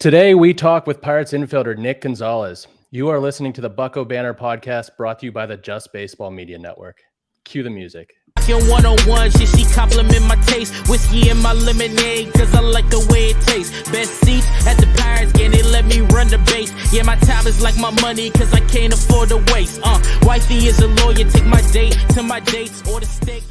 Today, we talk with Pirates infielder Nick Gonzales. You are listening to the Bucco Bantr podcast brought to you by the Just Baseball Media Network. Cue the music. One-on-one, she compliment my taste. Whiskey in my lemonade, cause I like the way it tastes. Best seats at the Pirates game, they let me run the base. Yeah, my time is like my money, cause I can't afford to waste. Wifey is a lawyer, take my date to my dates or the steak.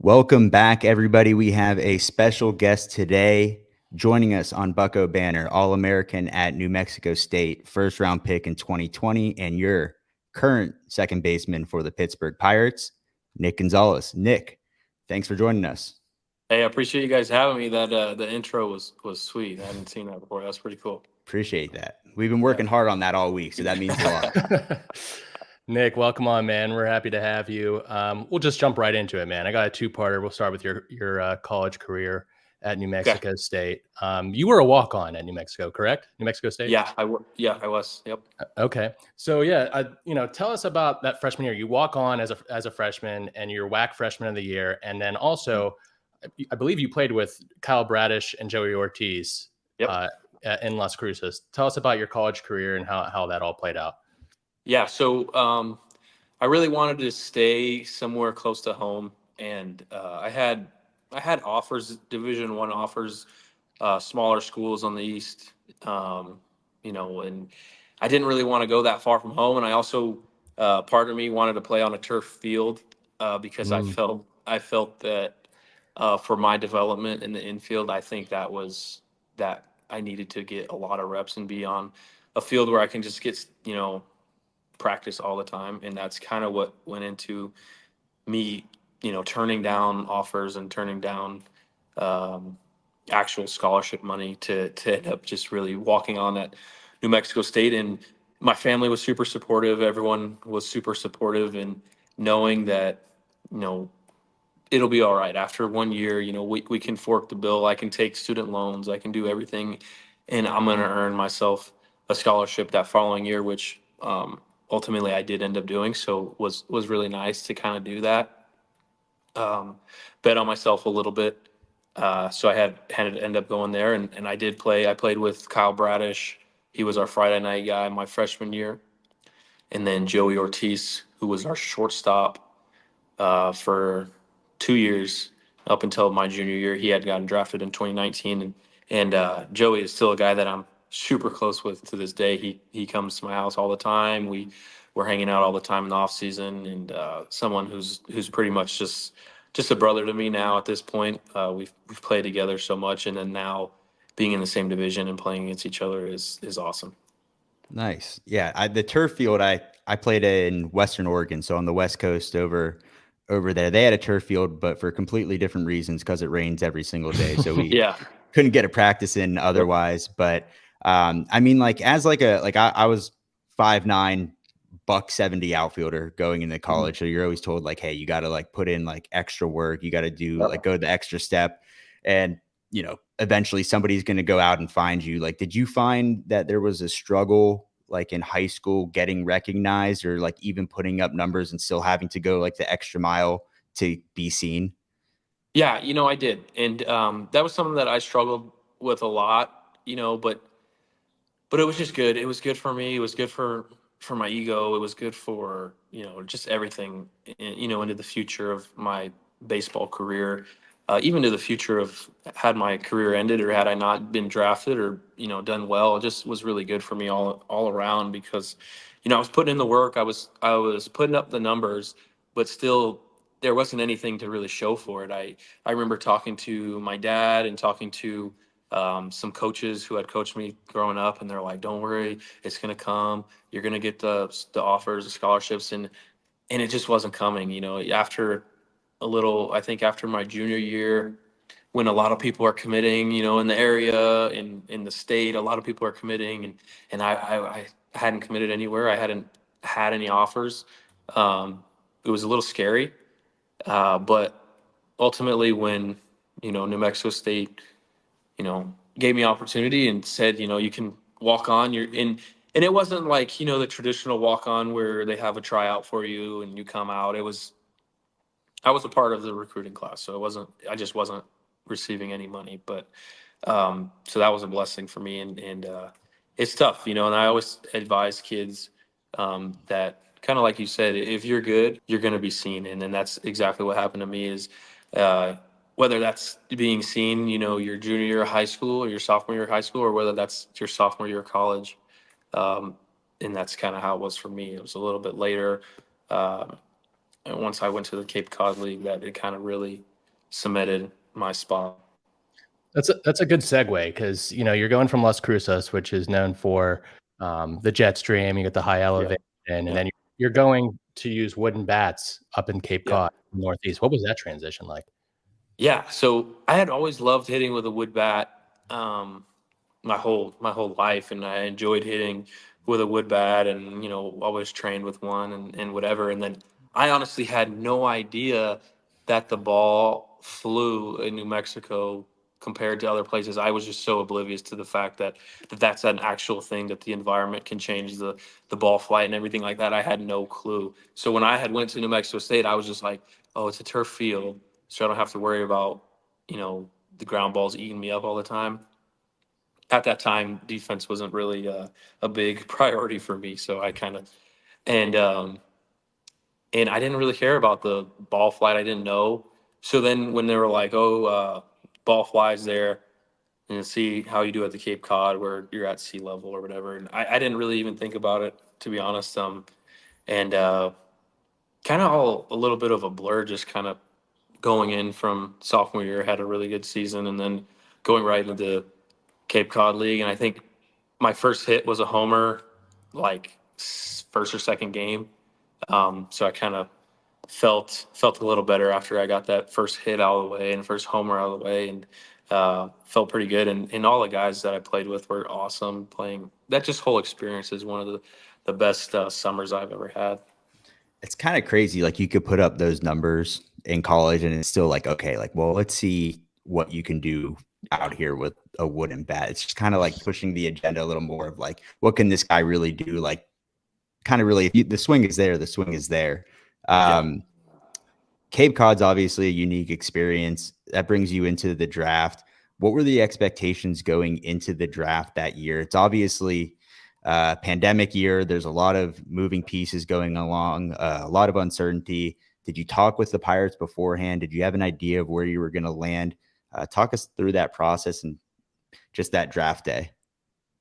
Welcome back, everybody. We have a special guest today joining us on Bucco Bantr, All-American at New Mexico State, first-round pick in 2020, and your current second baseman for the Pittsburgh Pirates, Nick Gonzales. Nick, thanks for joining us. Hey, I appreciate you guys having me. That the intro was sweet. I hadn't seen that before. That's pretty cool. Appreciate that. We've been working hard on that all week, so that means a lot. Nick, welcome on, man. We're happy to have you. We'll just jump right into it, man. I got a two-parter. We'll start with your college career at New Mexico State. You were a walk-on at New Mexico, correct? New Mexico State? Yeah, I was. Yep. Okay. So tell us about that freshman year. You walk on as a freshman, and you're WAC freshman of the year, and then also, I believe you played with Kyle Bradish and Joey Ortiz. Yep. In Las Cruces. Tell us about your college career and how that all played out. Yeah. So I really wanted to stay somewhere close to home, and I had offers, Division I offers, smaller schools on the East, and I didn't really want to go that far from home. And I also, part of me wanted to play on a turf field because I felt that for my development in the infield, I think that I needed to get a lot of reps and be on a field where I can just get, practice all the time. And that's kind of what went into me, turning down offers and turning down actual scholarship money to end up just really walking on at New Mexico State. And my family was super supportive. Everyone was super supportive, and knowing that, it'll be all right. After 1 year, we can fork the bill. I can take student loans. I can do everything, and I'm going to earn myself a scholarship that following year, which ultimately I did end up doing. So was really nice to kind of do that. Bet on myself a little bit. So I had to end up going there, and I did play. I played with Kyle Bradish. He was our Friday night guy my freshman year. And then Joey Ortiz, who was our shortstop for 2 years up until my junior year. He had gotten drafted in 2019, and Joey is still a guy that I'm super close with to this day. He comes to my house all the time. We're hanging out all the time in the off season, and someone who's pretty much just a brother to me now at this point. We've played together so much, and then now being in the same division and playing against each other is awesome. Nice. Yeah, the turf field, I played in Western Oregon, so on the West Coast over there. They had a turf field, but for completely different reasons, because it rains every single day. So we couldn't get a practice in otherwise. But I was 5'9", $170 outfielder going into college. So you're always told, like, hey, you got to put in extra work. You got to do go the extra step, and eventually somebody's going to go out and find you. Did you find that there was a struggle in high school getting recognized, or even putting up numbers and still having to go the extra mile to be seen? Yeah, I did. And that was something that I struggled with a lot, but it was just good. It was good for me. It was good for my ego. It was good for, just everything, into the future of my baseball career, even to the future of had my career ended or had I not been drafted or, done well. It just was really good for me all around because, I was putting in the work. I was putting up the numbers, but still there wasn't anything to really show for it. I remember talking to my dad and talking to some coaches who had coached me growing up, and they're like, "Don't worry, it's gonna come. You're gonna get the offers, the scholarships," and it just wasn't coming. After I think after my junior year, when a lot of people are committing, in the area, in the state, a lot of people are committing, and I hadn't committed anywhere. I hadn't had any offers. It was a little scary, but ultimately, when New Mexico State, gave me opportunity and said, you can walk on. You're in, and it wasn't like the traditional walk on where they have a tryout for you and you come out. I was a part of the recruiting class, so I just wasn't receiving any money, but So that was a blessing for me, and it's tough, and I always advise kids that kind of like you said, if you're good, you're going to be seen, and then that's exactly what happened to me. Is uh, whether that's being seen, your junior year of high school or your sophomore year of high school, or whether that's your sophomore year of college, um, and that's kind of how it was for me. It was a little bit later, and once I went to the Cape Cod League, that it kind of really cemented my spot. That's a good segue because you're going from Las Cruces, which is known for the jet stream. You get the high Yeah, elevation, and yeah, then you're going to use wooden bats up in Cape yeah. Cod, Northeast. What was that transition like? Yeah, so I had always loved hitting with a wood bat my whole life, and I enjoyed hitting with a wood bat, and always trained with one, and whatever. And then I honestly had no idea that the ball flew in New Mexico compared to other places. I was just so oblivious to the fact that that's an actual thing, that the environment can change the ball flight and everything like that. I had no clue. So when I had went to New Mexico State, I was just like, oh, it's a turf field, so I don't have to worry about you know the ground balls eating me up all the time. At that time, defense wasn't really a big priority for me, so I kind of and and I didn't really care about the ball flight. I didn't know. So then when they were like, "Oh, ball flies there," and see how you do at the Cape Cod, where you're at sea level or whatever, and I didn't really even think about it, to be honest. And kind of all a little bit of a blur, just kind of going in from sophomore year, had a really good season, and then going right into Cape Cod League. And I think my first hit was a homer, like first or second game. So I kind of felt a little better after I got that first hit out of the way and first homer out of the way, and felt pretty good. And all the guys that I played with were awesome. Playing that just whole experience is one of the best summers I've ever had. It's kind of crazy. Like you could put up those numbers in college and it's still like, okay, like, well, let's see what you can do out here with a wooden bat. It's just kind of like pushing the agenda a little more of like, what can this guy really do? Like kind of really, if the swing is there, the swing is there. Yeah. Cape Cod's obviously a unique experience that brings you into the draft. What were the expectations going into the draft that year? It's obviously pandemic year. There's a lot of moving pieces going along, a lot of uncertainty. Did you talk with the Pirates beforehand? Did you have an idea of where you were going to land? Talk us through that process and just that draft day.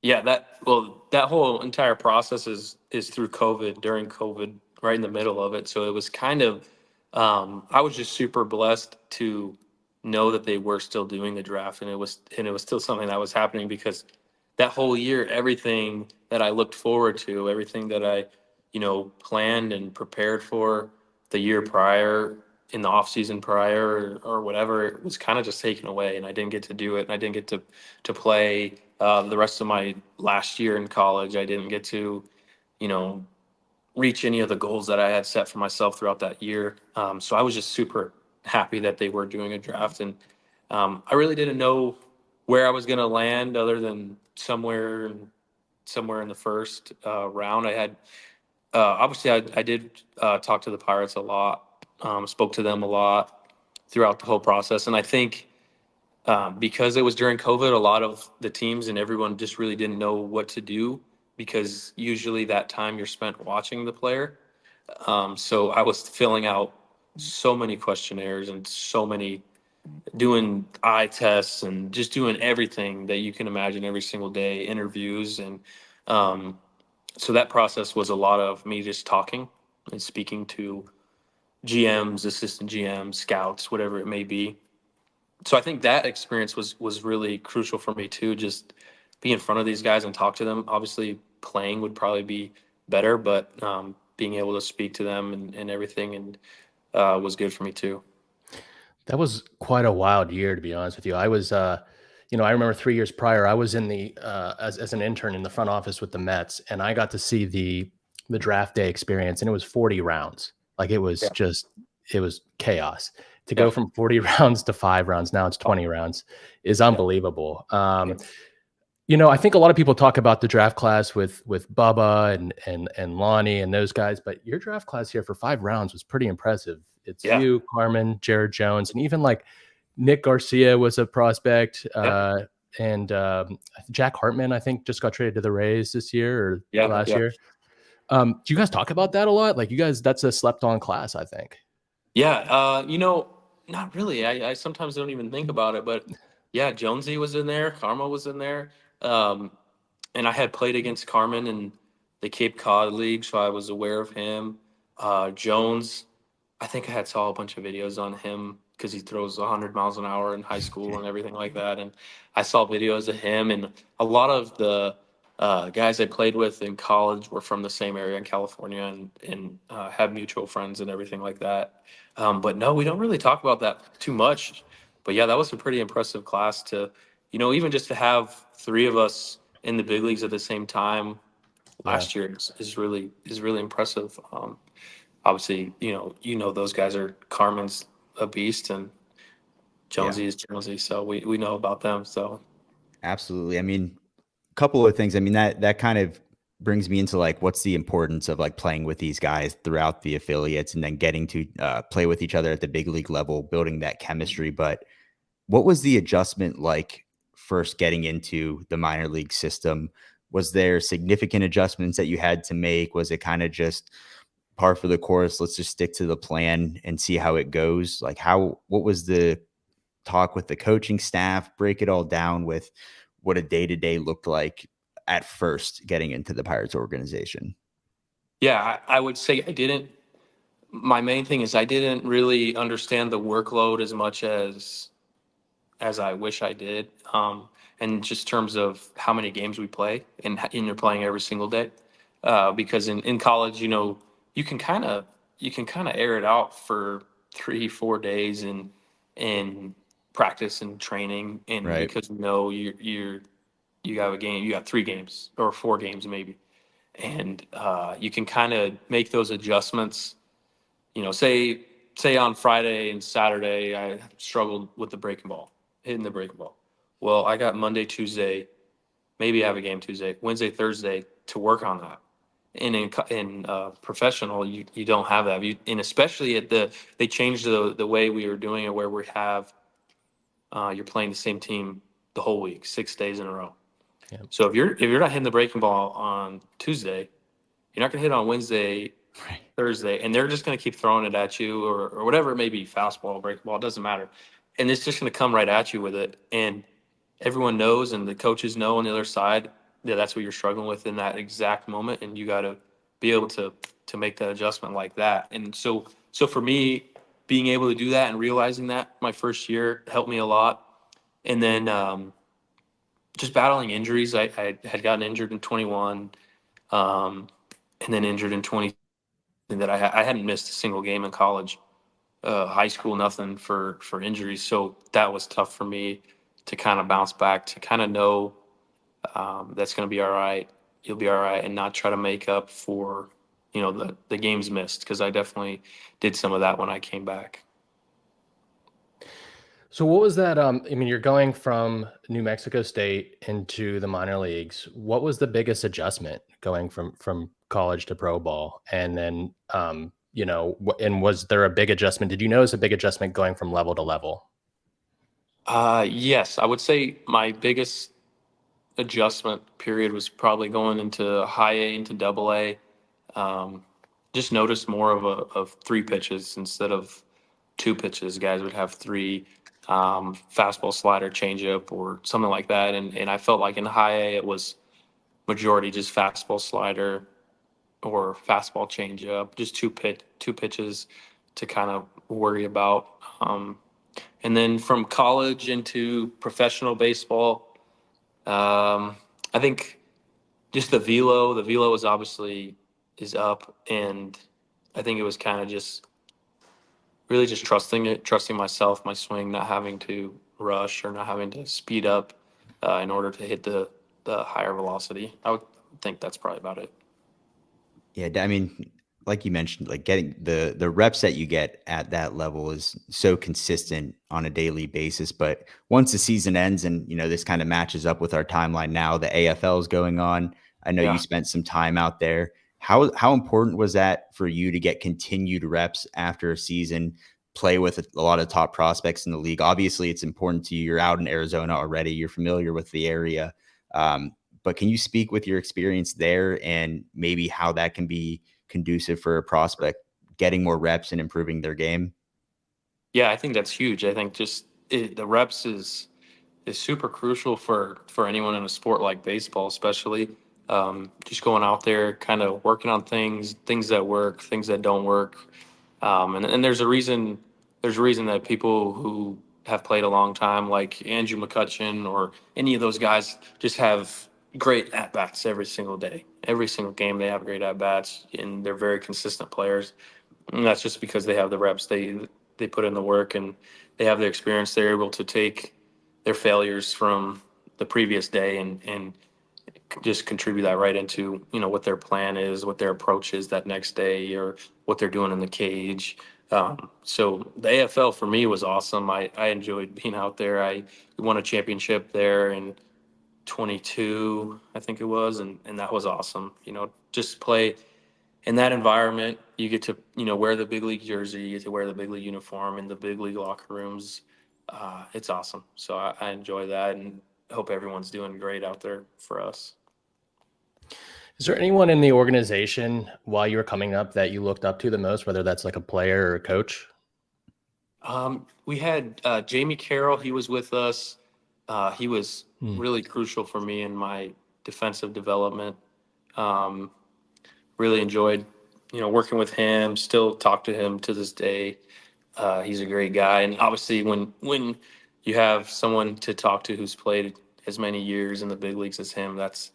Yeah, that whole entire process is through COVID, during COVID, right in the middle of it. So it was kind of I was just super blessed to know that they were still doing the draft, and it was still something that was happening, because that whole year, everything that I looked forward to, everything that I, planned and prepared for the year prior, in the off season prior, or whatever, it was kind of just taken away, and I didn't get to do it, and I didn't get to play the rest of my last year in college. I didn't get to, you know, reach any of the goals that I had set for myself throughout that year. So I was just super happy that they were doing a draft, and I really didn't know where I was going to land, other than somewhere in the first round. I had obviously I did talk to the Pirates a lot, spoke to them a lot throughout the whole process, and I think because it was during COVID, a lot of the teams and everyone just really didn't know what to do, because usually that time you're spent watching the player. So I was filling out so many questionnaires and so many, doing eye tests and just doing everything that you can imagine every single day, interviews. And um, so that process was a lot of me just talking and speaking to GMs, assistant GMs, scouts, whatever it may be. So I think that experience was really crucial for me too. Just be in front of these guys and talk to them. Obviously, playing would probably be better, but being able to speak to them and everything, and was good for me too. That was quite a wild year, to be honest with you. I was, I remember 3 years prior, I was in the as an intern in the front office with the Mets, and I got to see the draft day experience, and it was 40 rounds. Like Yeah, it was chaos. To yeah, go from 40 rounds to 5 rounds, now it's 20 rounds, is yeah, unbelievable. yeah, I think a lot of people talk about the draft class with Bubba and Lonnie and those guys, but your draft class here for 5 rounds was pretty impressive. It's yeah, you, Carmen, Jared Jones, and even like Nick Garcia was a prospect. yeah. and Jack Hartman, I think, just got traded to the Rays this year or last year. Do you guys talk about that a lot? Like, you guys, that's a slept on class, I think. Yeah, not really. I sometimes don't even think about it, but yeah, Jonesy was in there, Karma was in there, and I had played against Carmen in the Cape Cod League, so I was aware of him. Jones, I think I had saw a bunch of videos on him because he throws 100 miles an hour in high school and everything like that, and I saw videos of him, and a lot of the guys I played with in college were from the same area in California and had mutual friends and everything like that. But no, we don't really talk about that too much. But yeah, that was a pretty impressive class to, even just to have three of us in the big leagues at the same time last year is really impressive. Obviously, those guys are Carmen's a beast and Jonesy is Jonesy, so we know about them. So absolutely. I mean, couple of things. I mean, that kind of brings me into like, what's the importance of like playing with these guys throughout the affiliates and then getting to play with each other at the big league level, building that chemistry. But what was the adjustment like first getting into the minor league system? Was there significant adjustments that you had to make? Was it kind of just par for the course? Let's just stick to the plan and see how it goes. Like what was the talk with the coaching staff? Break it all down with what a day-to-day looked like at first getting into the Pirates organization. Yeah, I would say my main thing is I didn't really understand the workload as much as I wish I did. And just terms of how many games we play and you're playing every single day. Because in college, you can kind of air it out for 3-4 days in practice and training. And Right. because you have a game, you got 3 games or 4 games maybe. And you can kind of make those adjustments. Say on Friday and Saturday, I struggled with hitting the breaking ball. Well, I got Monday, Tuesday, maybe I have a game Tuesday, Wednesday, Thursday to work on that. And in professional, you don't have that. And especially they changed the way we were doing it, where we have you're playing the same team the whole week, 6 days in a row. Yeah. So if you're not hitting the breaking ball on Tuesday, you're not going to hit on Wednesday, right, Thursday, and they're just going to keep throwing it at you or whatever it may be, fastball, breaking ball, it doesn't matter. And it's just going to come right at you with it. And everyone knows, and the coaches know on the other side that that's what you're struggling with in that exact moment, and you got to be able to make that adjustment like that. And so for me, being able to do that and realizing that my first year helped me a lot. And then just battling injuries. I had gotten injured in 21, and then injured in 20. That I hadn't missed a single game in college, high school, nothing for injuries. So that was tough for me to kind of bounce back, to kind of know that's going to be all right. You'll be all right, and not try to make up for the games missed, because I definitely did some of that when I came back. So what was that? I mean, you're going from New Mexico State into the minor leagues. What was the biggest adjustment going from college to pro ball? And then, and was there a big adjustment? Did you notice a big adjustment going from level to level? Yes, I would say my biggest adjustment period was probably going into high A into double A. Just noticed more of 3 pitches instead of 2 pitches. Guys would have 3. Fastball, slider, changeup, or something like that. And I felt like in high A, it was majority just fastball, slider, or fastball, changeup, just 2 pitches to kind of worry about. And then from college into professional baseball, I think just the velo is obviously up. And I think it was kind of just really just trusting myself, my swing, not having to rush or not having to speed up in order to hit the higher velocity. I would think that's probably about it. Yeah, I mean, like you mentioned, like getting the reps that you get at that level is so consistent on a daily basis. But once the season ends, and this kind of matches up with our timeline now, the AFL is going on. I know you spent some time out there. How important was that for you to get continued reps after a season? play with a lot of top prospects in the league. Obviously, it's important to you. You're out in Arizona already. You're familiar with the area. But can you speak with your experience there and maybe how that can be conducive for a prospect getting more reps and improving their game? Yeah, I think that's huge. I think the reps is super crucial for anyone in a sport like baseball, especially. Just going out there, kind of working on things that work, things that don't work. And there's a reason. There's a reason that people who have played a long time, like Andrew McCutcheon or any of those guys, just have great at bats every single day. Every single game, they have great at bats, and they're very consistent players. And that's just because they have the reps. They put in the work and they have the experience. They're able to take their failures from the previous day and just contribute that right into what their plan is, what their approach is that next day, or what they're doing in the cage. So the AFL for me was awesome. I enjoyed being out there. I won a championship there in 22, I think it was, and that was awesome. Just play in that environment. You get to wear the big league jersey, you get to wear the big league uniform in the big league locker rooms. It's awesome. So I enjoy that, and hope everyone's doing great out there for us. Is there anyone in the organization while you were coming up that you looked up to the most, whether that's like a player or a coach? We had Jamie Carroll. He was with us. He was really crucial for me in my defensive development. Really enjoyed, working with him. Still talk to him to this day. He's a great guy, and obviously, when you have someone to talk to who's played as many years in the big leagues as him, that's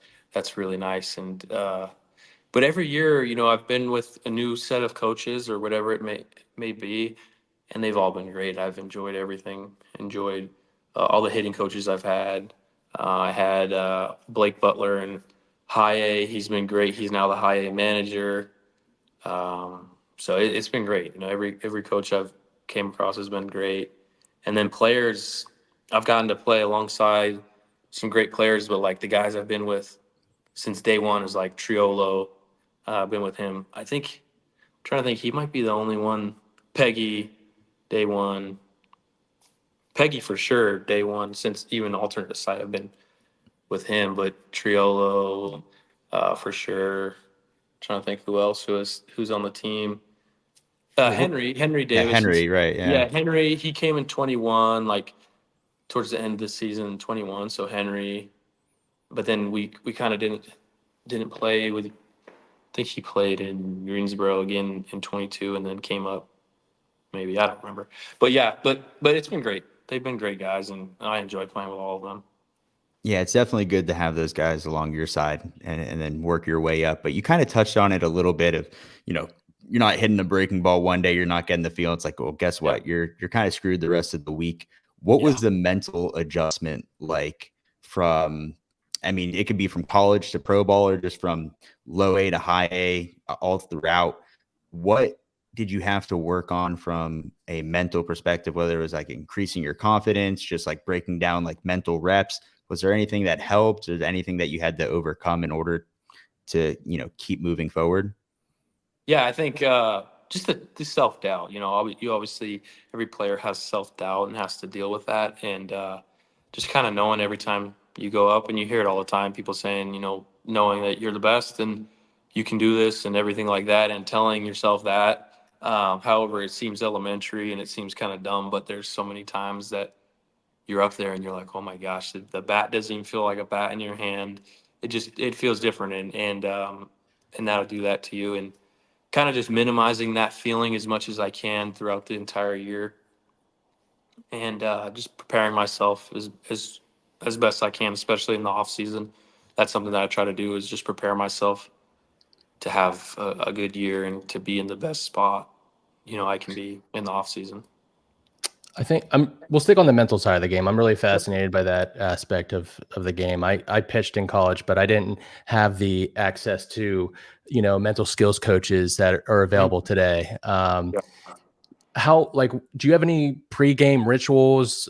really nice. And but every year, I've been with a new set of coaches or whatever it may be, and they've all been great. I've enjoyed everything. Enjoyed all the hitting coaches I've had. I had Blake Butler in high A. He's been great. He's now the high A manager. So it's been great. Every coach I've came across has been great. And then players, I've gotten to play alongside some great players, but like the guys I've been with since day one is like Triolo. I've been with him. I'm trying to think, he might be the only one. Peggy, day one. Peggy for sure, day one, since even alternate site I've been with him, but Triolo, for sure. Trying to think who's on the team. Henry Davis. Yeah, Henry, right? Yeah, Henry. He came in 21, like towards the end of the season in 21. So Henry, but then we kind of didn't play with. I think he played in Greensboro again in 22, and then came up. Maybe I don't remember, but yeah, but it's been great. They've been great guys, and I enjoy playing with all of them. Yeah, it's definitely good to have those guys along your side and then work your way up. But you kind of touched on it a little bit of, you're not hitting a breaking ball one day, you're not getting the feel. It's like, well, guess what? You're kind of screwed the rest of the week. What was the mental adjustment like from, it could be from college to pro ball or just from low A to high A all throughout. What did you have to work on from a mental perspective, whether it was like increasing your confidence, just like breaking down like mental reps? Was there anything that helped or anything that you had to overcome in order to, keep moving forward? Yeah, I think just the self-doubt, you obviously every player has self-doubt and has to deal with that. And just kind of knowing every time you go up, and you hear it all the time, people saying, knowing that you're the best and you can do this and everything like that, and telling yourself that. However, it seems elementary and it seems kind of dumb, but there's so many times that you're up there and you're like, oh my gosh, the bat doesn't even feel like a bat in your hand. It feels different, and that'll do that to you. And kind of just minimizing that feeling as much as I can throughout the entire year, and just preparing myself as best I can, especially in the off season. That's something that I try to do, is just prepare myself to have a good year and to be in the best spot I can be in the off season. I think we'll stick on the mental side of the game. I'm really fascinated by that aspect of the game. I pitched in college, but I didn't have the access to, mental skills coaches that are available today. How, do you have any pregame rituals?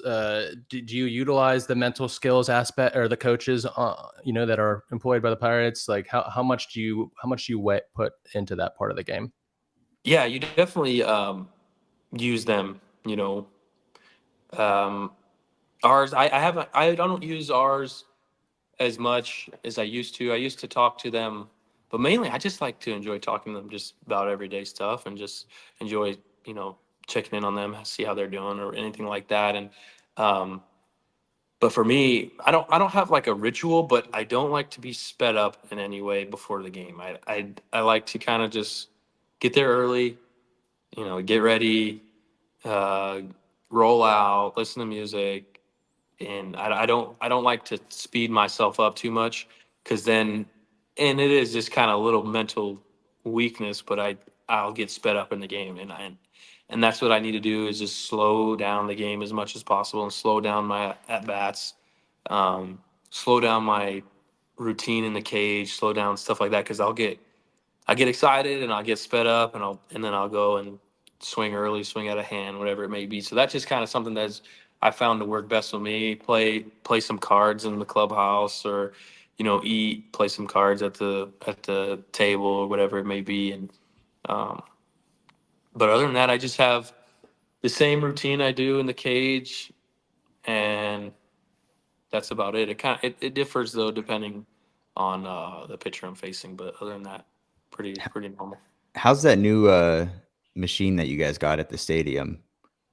Did you utilize the mental skills aspect or the coaches, that are employed by the Pirates? Like how much do you put into that part of the game? Yeah, you definitely, use them. Ours, I don't use ours as much as I used to. I used to talk to them, but mainly I just like to enjoy talking to them just about everyday stuff and just enjoy, checking in on them, see how they're doing or anything like that. And um, but for me, I don't have like a ritual, but I don't like to be sped up in any way before the game. I like to kind of just get there early, get ready, uh, roll out, listen to music, and I don't like to speed myself up too much because then, and it is just kind of a little mental weakness, but I'll get sped up in the game, and that's what I need to do is just slow down the game as much as possible and slow down my at bats, slow down my routine in the cage, slow down stuff like that because I get excited and I'll get sped up and then I'll go and swing early, swing out of hand, whatever it may be. So that's just kind of something that's I found to work best with me. Play some cards in the clubhouse or play some cards at the table or whatever it may be. And um, but other than that, I just have the same routine I do in the cage, and that's about it. It differs though depending on the pitcher I'm facing, but other than that, pretty normal. How's that new machine that you guys got at the stadium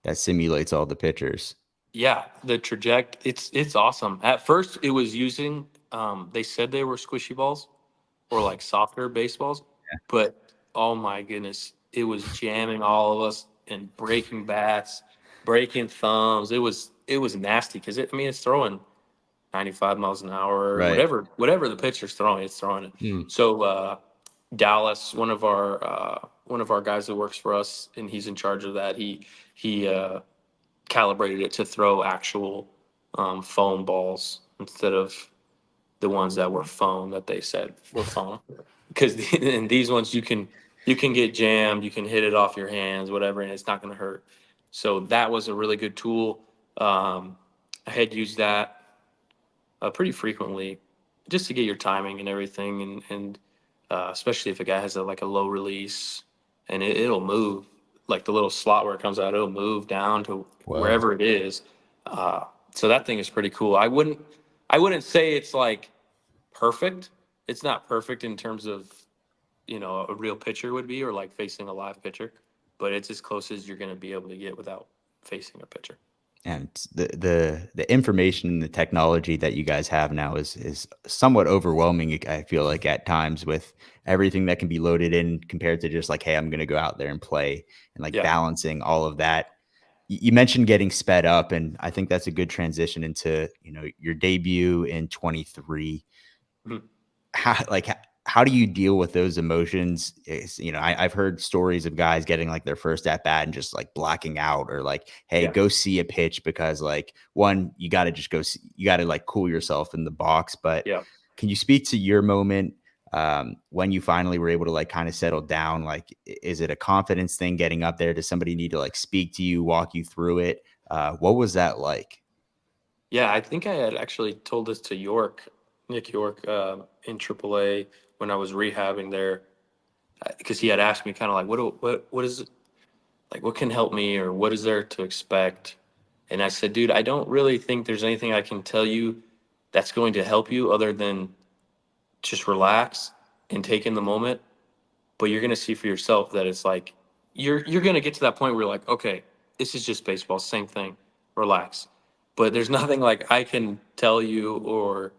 that simulates all the pitchers? Yeah, the traject it's awesome. At first, it was using they said they were squishy balls or like softer baseballs, but oh my goodness, it was jamming all of us and breaking bats, breaking thumbs. It was nasty because it's throwing 95 miles an hour, Right. whatever the pitcher's throwing, it's throwing it. So Dallas, one of our guys that works for us, and he's in charge of that. He calibrated it to throw actual foam balls instead of the ones that were foam that they said were foam. Because in these ones you can get jammed, you can hit it off your hands, whatever, and it's not going to hurt. So that was a really good tool. I had used that pretty frequently just to get your timing and everything, and especially if a guy has like a low release and it'll move like the little slot where it comes out, it'll move down to wherever it is. So that thing is pretty cool. I wouldn't say it's like perfect. It's not perfect in terms of a real pitcher would be or like facing a live pitcher, but it's as close as you're going to be able to get without facing a pitcher. And the information and the technology that you guys have now is somewhat overwhelming. I feel like at times with everything that can be loaded in compared to just like, hey, I'm going to go out there and play and like balancing all of that. You mentioned getting sped up, and I think that's a good transition into your debut in 23. Mhm. How do you deal with those emotions? I've heard stories of guys getting like their first at bat and just like blacking out or like, hey, go see a pitch because like one, you got to just go see, you got to like cool yourself in the box. But can you speak to your moment when you finally were able to like kind of settle down? Like, is it a confidence thing getting up there? Does somebody need to like speak to you, walk you through it? What was that like? Yeah, I think I had actually told this to Nick York, in AAA when I was rehabbing there, because he had asked me kind of like, what is it like? What can help me, or what is there to expect? And I said, dude, I don't really think there's anything I can tell you that's going to help you other than just relax and take in the moment. But you're gonna see for yourself that it's like you're gonna get to that point where you're like, okay, this is just baseball, same thing. Relax. But there's nothing like I can tell you or,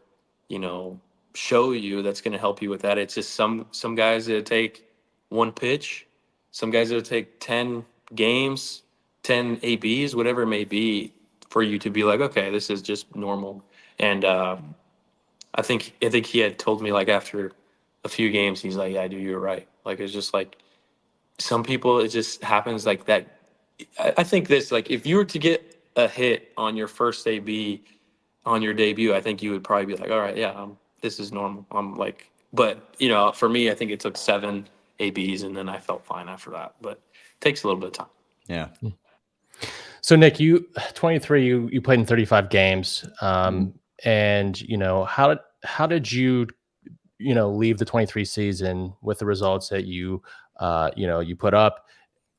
you know, show you that's gonna help you with that. It's just some guys that take one pitch, some guys that take 10 games, 10 ABs, whatever it may be, for you to be like, okay, this is just normal. And I think he had told me like after a few games, he's like, yeah, dude, you're right. Like it's just like some people, it just happens like that. I think this, like, if you were to get a hit on your first AB on your debut, I think you would probably be like, all right, yeah, this is normal. I'm like, but for me, I think it took 7 ABs and then I felt fine after that. But it takes a little bit of time. Yeah. So Nick, you 23, you played in 35 games. And how did you leave the 23 season with the results that you put up?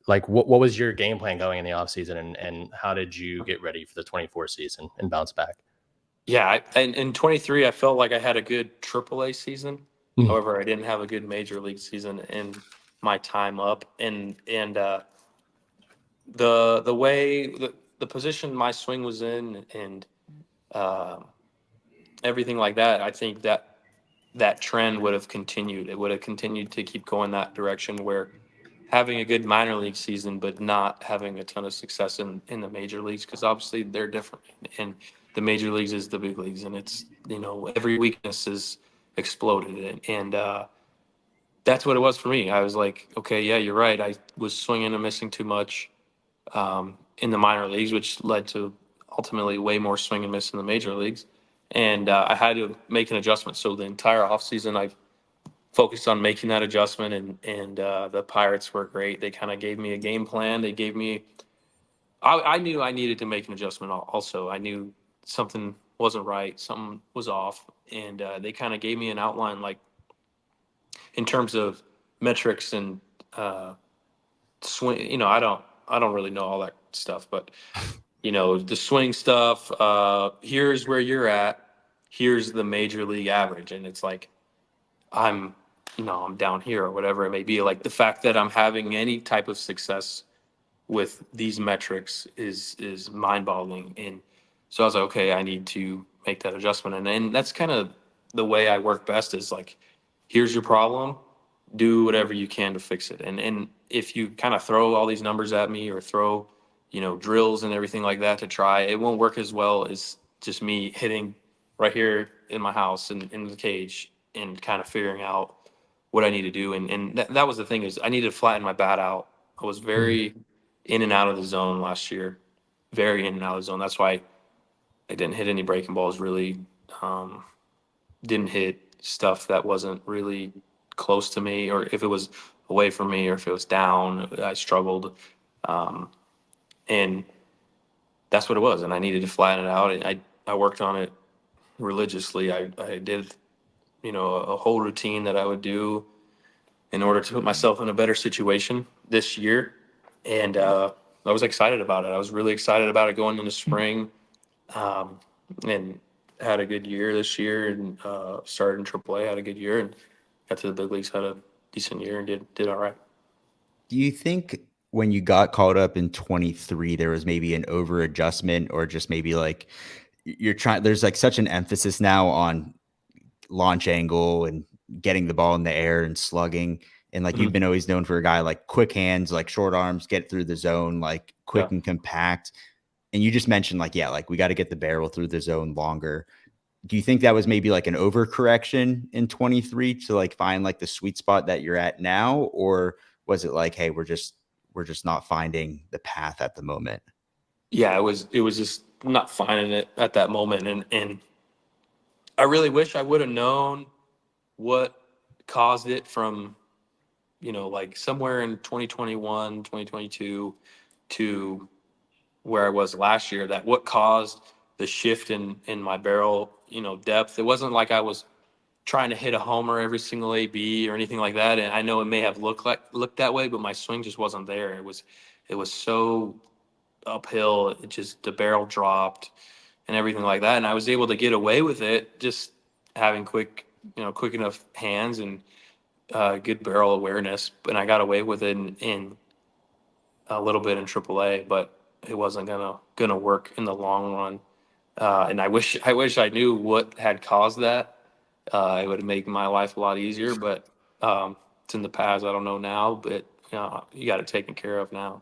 like what was your game plan going in the off season, and how did you get ready for the 24 season and bounce back? Yeah, and in 23, I felt like I had a good AAA season. Mhm. However, I didn't have a good major league season in my time up, and the way the position my swing was in, and uh, everything like that, I think that trend would have continued. It would have continued to keep going that direction, where having a good minor league season, but not having a ton of success in the major leagues, because obviously they're different. And the major leagues is the big leagues, and it's, every weakness is exploded. And that's what it was for me. I was like, okay, yeah, you're right. I was swinging and missing too much in the minor leagues, which led to ultimately way more swing and miss in the major leagues. And I had to make an adjustment. So the entire offseason, I focused on making that adjustment, and the Pirates were great. They kind of gave me a game plan. They gave me. I knew I needed to make an adjustment. Also, I knew something wasn't right, something was off, and they kind of gave me an outline, like in terms of metrics and swing. I don't really know all that stuff, but the swing stuff. Here's where you're at. Here's the major league average, and it's like I'm, I'm down here or whatever it may be. Like the fact that I'm having any type of success with these metrics is mind-boggling. And so I was like, okay, I need to make that adjustment. And that's kind of the way I work best, is like, here's your problem, do whatever you can to fix it. And if you kind of throw all these numbers at me, or throw, drills and everything like that to try, it won't work as well as just me hitting right here in my house and in the cage, and kind of figuring out what I need to do. And that was the thing, is I needed to flatten my bat out. I was very in and out of the zone last year, very in and out of the zone. That's why I didn't hit any breaking balls really. Didn't hit stuff that wasn't really close to me, or if it was away from me, or if it was down, I struggled. And that's what it was. And I needed to flatten it out. And I worked on it religiously. I did, a whole routine that I would do in order to put myself in a better situation this year. And I was excited about it. I was really excited about it going into spring, and had a good year this year, and started in AAA, had a good year, and got to the big leagues, had a decent year, and did all right. Do you think when you got called up in 23, there was maybe an over adjustment, or just maybe like you're trying, there's like such an emphasis now on launch angle and getting the ball in the air and slugging. And like, you've been always known for a guy like quick hands, like short arms, get through the zone, like quick and compact. And you just mentioned like, yeah, like we got to get the barrel through the zone longer. Do you think that was maybe like an overcorrection in 23 to like find like the sweet spot that you're at now? Or was it like, hey, we're just not finding the path at the moment? Yeah, it was just not finding it at that moment. And I really wish I would have known what caused it from, like somewhere in 2021, 2022 to where I was last year, that what caused the shift in my barrel, depth. It wasn't like I was trying to hit a homer every single AB or anything like that. And I know it may have looked that way, but my swing just wasn't there. It was so uphill. It just, the barrel dropped and everything like that. And I was able to get away with it, just having quick enough hands and good barrel awareness. And I got away with it in a little bit in AAA, but it wasn't gonna work in the long run. And I wish I knew what had caused that. It would make my life a lot easier, but it's in the past. I don't know now, but you got it taken care of now.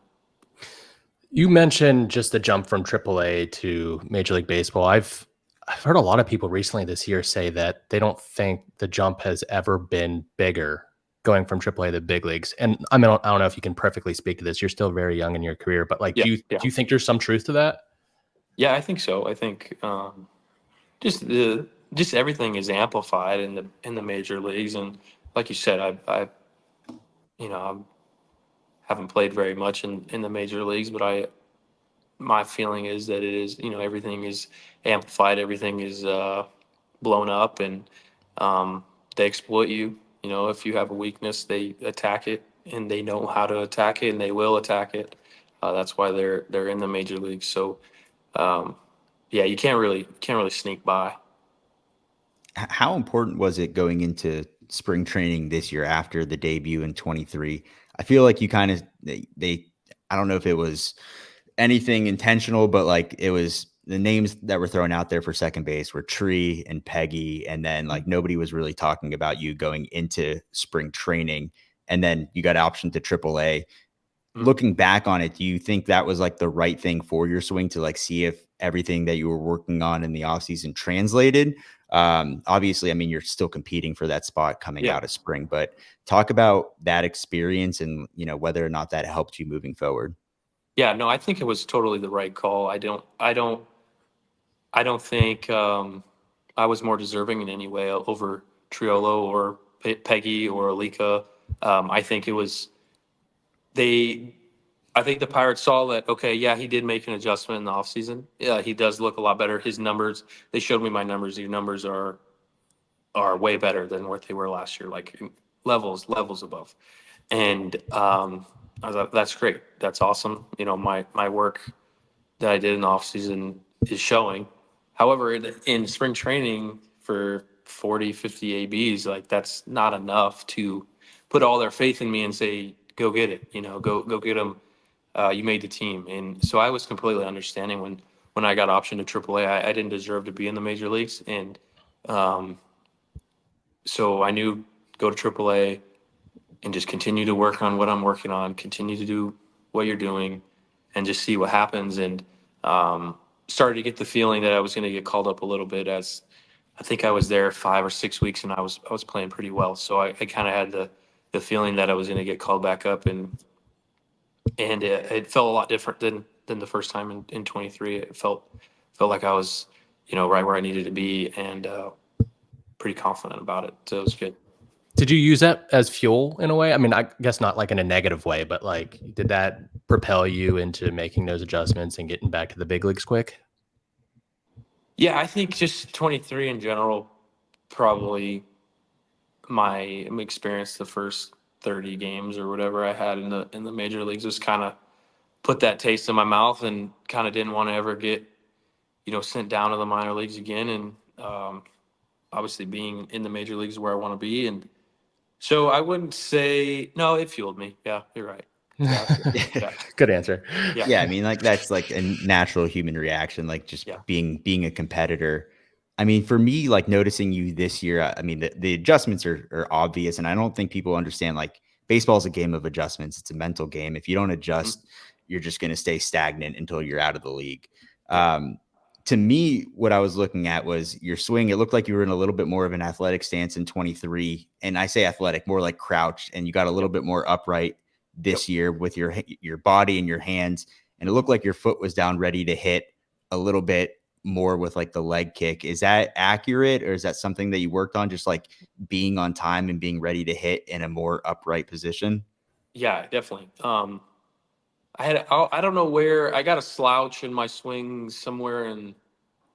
You mentioned just the jump from AAA to Major League Baseball. I've heard a lot of people recently this year say that they don't think the jump has ever been bigger going from AAA to the big leagues. And I mean, I don't know if you can perfectly speak to this. You're still very young in your career, but like, Yeah, do you think there's some truth to that? yeah, I think so. I think just everything is amplified in the major leagues, and like you said, I I haven't played very much in the major leagues, but my feeling is that it is, everything is amplified, everything is blown up, and they exploit you. If you have a weakness, they attack it, and they know how to attack it, and they will attack it. That's why they're in the major leagues. So, yeah, you can't really sneak by. How important was it going into spring training this year after the debut in 23? I feel like you kind of they I don't know if it was anything intentional, but like it was the names that were thrown out there for second base were Tree and Peggy, and then like nobody was really talking about you going into spring training, and then you got option to AAA. Looking back on it, do you think that was like the right thing for your swing to like see if everything that you were working on in the offseason translated? Obviously, I mean, you're still competing for that spot coming Yeah. out of spring, but talk about that experience and, whether or not that helped you moving forward. Yeah, no, I think it was totally the right call. I don't think I was more deserving in any way over Triolo or Peggy or Alika. I think it was they. I think the Pirates saw that. Okay, yeah, he did make an adjustment in the offseason. Yeah, he does look a lot better. His numbers. They showed me my numbers. Your numbers are way better than what they were last year. Like levels above. And I thought that's great. That's awesome. My work that I did in the off season is showing. However, in spring training for 40, 50 ABs, like that's not enough to put all their faith in me and say, go get it, go get them. You made the team. And so I was completely understanding when I got optioned to AAA, I didn't deserve to be in the major leagues. And um, so I knew go to AAA and just continue to work on what I'm working on, continue to do what you're doing, and just see what happens. And started to get the feeling that I was going to get called up a little bit, as I think I was there 5 or 6 weeks and I was playing pretty well. So I kind of had the feeling that I was going to get called back up, and it felt a lot different than the first time in 23. It felt like I was right where I needed to be, and pretty confident about it. So it was good. Did you use that as fuel in a way? I mean, I guess not like in a negative way, but like, did that propel you into making those adjustments and getting back to the big leagues quick? Yeah, I think just 23 in general, probably my experience the first 30 games or whatever I had in the major leagues was kind of put that taste in my mouth, and kind of didn't want to ever get sent down to the minor leagues again. And obviously being in the major leagues is where I want to be. And so I wouldn't say no, it fueled me. Yeah, you're right. Yeah. Good answer. Yeah. Yeah, I mean, like that's like a natural human reaction, like just Yeah. being a competitor. I mean, for me, like noticing you this year, I mean, the adjustments are obvious, and I don't think people understand. Like, baseball is a game of adjustments; it's a mental game. If you don't adjust, you're just going to stay stagnant until you're out of the league. To me, what I was looking at was your swing. It looked like you were in a little bit more of an athletic stance in 23, and I say athletic, more like crouched, and you got a little bit more upright this year with your body and your hands, and it looked like your foot was down ready to hit a little bit more with like the leg kick. Is that accurate, or is that something that you worked on, just like being on time and being ready to hit in a more upright position? Yeah, definitely. I don't know where I got a slouch in my swing somewhere in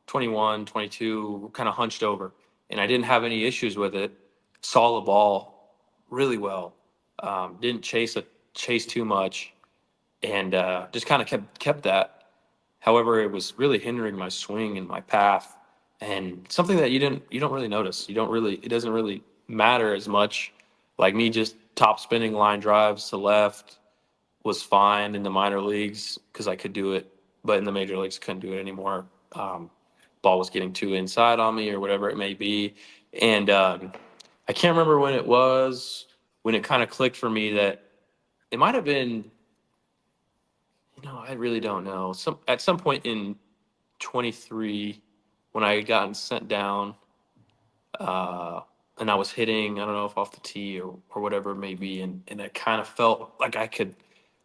21, 22, kind of hunched over, and I didn't have any issues with it. Saw the ball really well. Didn't chase too much, and just kind of kept that. However, it was really hindering my swing and my path, and something that you don't really notice. It doesn't really matter as much. Like me, just top spinning line drives to left was fine in the minor leagues because I could do it, but in the major leagues couldn't do it anymore. Ball was getting too inside on me or whatever it may be, and I can't remember when it kind of clicked for me that it might have been. I really don't know. At some point in 23, when I had gotten sent down, and I was hitting, I don't know if off the tee or whatever it may be, and it kind of felt like I could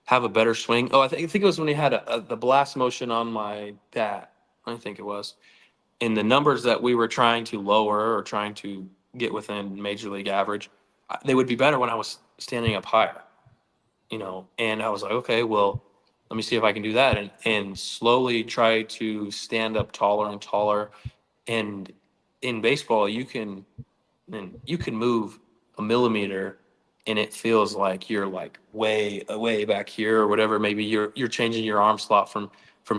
have a better swing. Oh, I think it was when he had the blast motion on my bat. I think it was. In the numbers that we were trying to lower or trying to get within major league average, they would be better when I was standing up higher. And I was like, okay, well, let me see if I can do that, and slowly try to stand up taller and taller. And in baseball, you can move a millimeter and it feels like you're like way back here or whatever. Maybe you're changing your arm slot from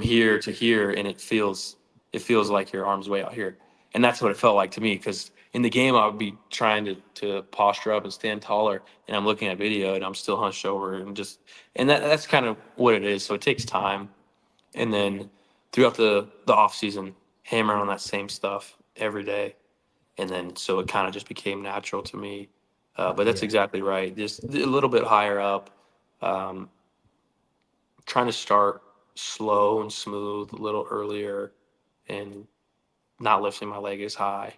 here to here, and it feels like your arm's way out here. And that's what it felt like to me, because in the game I would be trying to posture up and stand taller, and I'm looking at video and I'm still hunched over, and that's kind of what it is. So it takes time, and then throughout the off season, hammer on that same stuff every day, and then so it kind of just became natural to me. But that's exactly right. Just a little bit higher up, um, trying to start slow and smooth a little earlier, and not lifting my leg as high.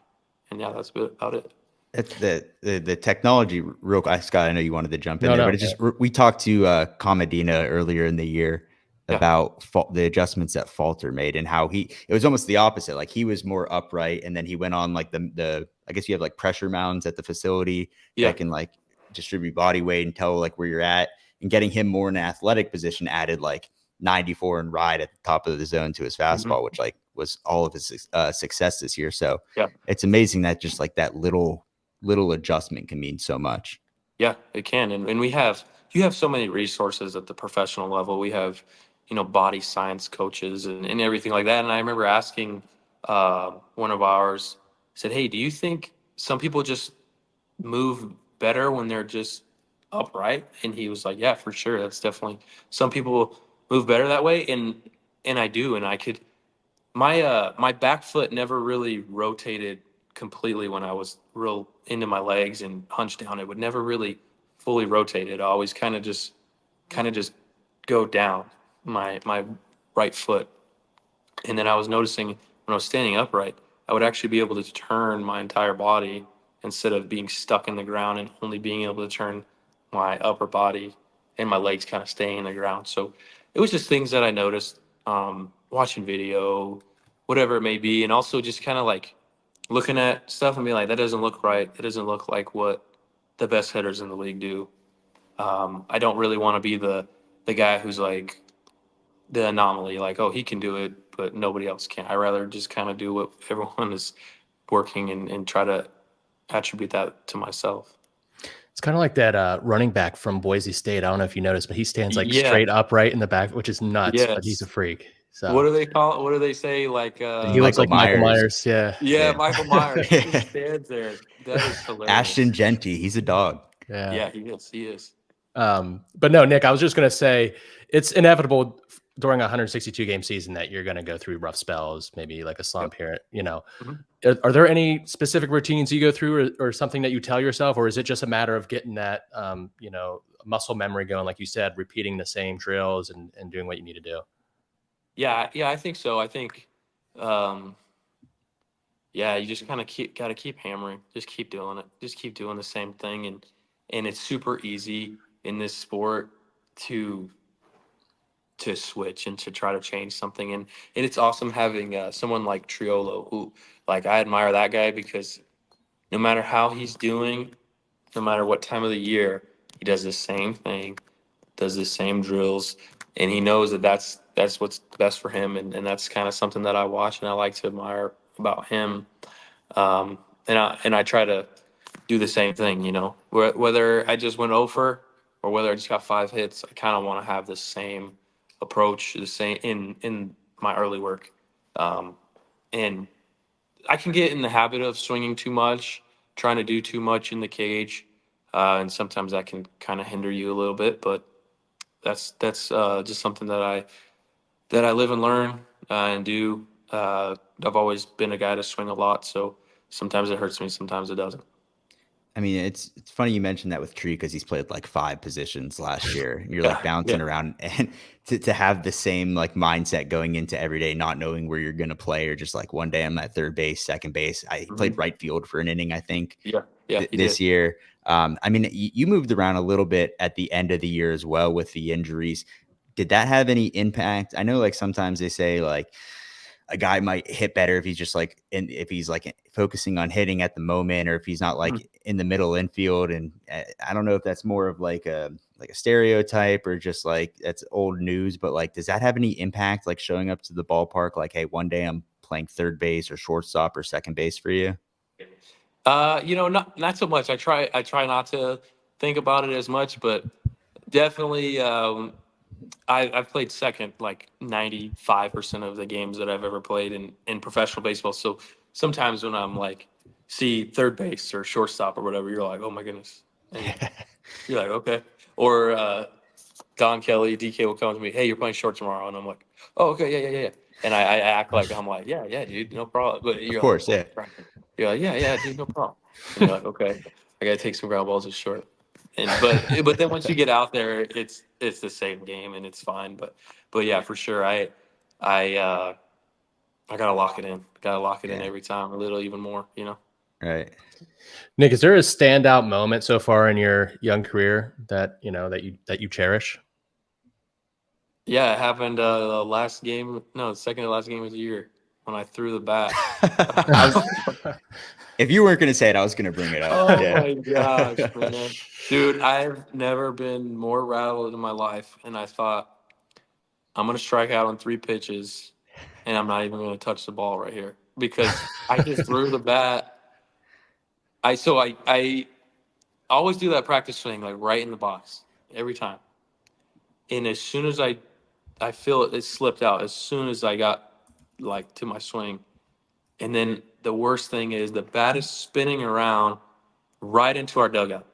And yeah, that's about it. That's the technology. Real quick, Scott, I know you wanted to jump in No, there, no. but we talked to Comedina earlier in the year Yeah. about the adjustments that Falter made, and how it was almost the opposite. Like, he was more upright, and then he went on like the I guess you have like pressure mounds at the facility Yeah. that can like distribute body weight and tell like where you're at, and getting him more in an athletic position added like 94 and ride at the top of the zone to his fastball, which like was all of his success this year. So Yeah. it's amazing that just like that little adjustment can mean so much. Yeah, it can. And you have so many resources at the professional level. We have, body science coaches and everything like that. And I remember asking one of ours, I said, "Hey, do you think some people just move better when they're just upright?" And he was like, "Yeah, for sure. That's definitely, some people move better that way." And I do. And I could, my back foot never really rotated completely when I was real into my legs and hunched down. It would never really fully rotate. It always kind of just go down, my right foot. And then I was noticing when I was standing upright, I would actually be able to turn my entire body instead of being stuck in the ground and only being able to turn my upper body, and my legs kind of staying in the ground. So it was just things that I noticed, watching video, whatever it may be, and also just kind of like looking at stuff and being like, that doesn't look right. It doesn't look like what the best hitters in the league do. I don't really want to be the guy who's like the anomaly, like, oh, he can do it, but nobody else can. I rather just kind of do what everyone is working, and try to attribute that to myself. It's kind of like that running back from Boise State. I don't know if you noticed, but he stands like Yeah. straight upright in the back, which is nuts, but he's a Yes. freak. So What do they call it? What do they say? Like, he looks like Michael Myers. Yeah. yeah, Michael Myers. He just stands there. That is hilarious. Ashton Genty, he's a dog. Yeah, he is. He is. But no, Nick, I was just going to say it's inevitable during a 162 game season that you're going to go through rough spells, maybe like a slump here, Are there any specific routines you go through, or something that you tell yourself, or is it just a matter of getting that, muscle memory going, like you said, repeating the same drills and doing what you need to do? Yeah, I think so. I think, you just kind of got to keep hammering. Just keep doing it. Just keep doing the same thing, and it's super easy in this sport to switch and to try to change something. And it's awesome having someone like Triolo, who, like, I admire that guy, because no matter how he's doing, no matter what time of the year, he does the same thing, does the same drills, and he knows that that's what's best for him. And that's kind of something that I watch and I like to admire about him. And I try to do the same thing, whether I just went over or whether I just got 5 hits. I kind of want to have the same approach, the same in my early work. And I can get in the habit of swinging too much, trying to do too much in the cage, and sometimes that can kind of hinder you a little bit. But that's just something that I live and learn and do. I've always been a guy to swing a lot, so sometimes it hurts me, sometimes it doesn't. I mean, it's funny you mentioned that with Tree, because he's played like 5 positions last year. You're like bouncing around, and to have the same like mindset going into every day, not knowing where you're going to play, or just like one day I'm at third base, second base. I played right field for an inning, I think, this year. I mean, you moved around a little bit at the end of the year as well with the injuries. Did that have any impact? I know like sometimes they say like a guy might hit better if he's just like, if he's like focusing on hitting at the moment, or if he's not like in the middle infield. And I don't know if that's more of like a stereotype, or just like that's old news, but like, does that have any impact, like showing up to the ballpark, like, hey, one day I'm playing third base or shortstop or second base for you? Not so much. I try not to think about it as much, but definitely I've played second like 95% of the games that I've ever played in professional baseball. So sometimes when I'm like, see third base or shortstop or whatever, you're like, oh my goodness. And you're like, okay. Or Don Kelly, DK will come to me, hey, you're playing short tomorrow. And I'm like, oh, okay, yeah. And I act like I'm like, yeah, dude, no problem. But Of you're like, course, yeah. you're like, yeah, dude, no problem. And you're like, okay, I gotta take some ground balls at short. But then once you get out there, it's the same game and it's fine. But yeah, for sure, I gotta lock it in. Gotta lock it in every time, a little even more, you know. Right. Nick, is there a standout moment so far in your young career that that you cherish? Yeah, it happened last game. No, the second to last game of the year when I threw the bat. If you weren't going to say it, I was going to bring it up. Oh my gosh, man. Dude, I've never been more rattled in my life. And I thought, I'm going to strike out on 3 pitches and I'm not even going to touch the ball right here because I just threw the bat. I always do that practice swing, like right in the box every time. And as soon as I feel it slipped out as soon as I got like to my swing. And then the worst thing is the bat is spinning around right into our dugout,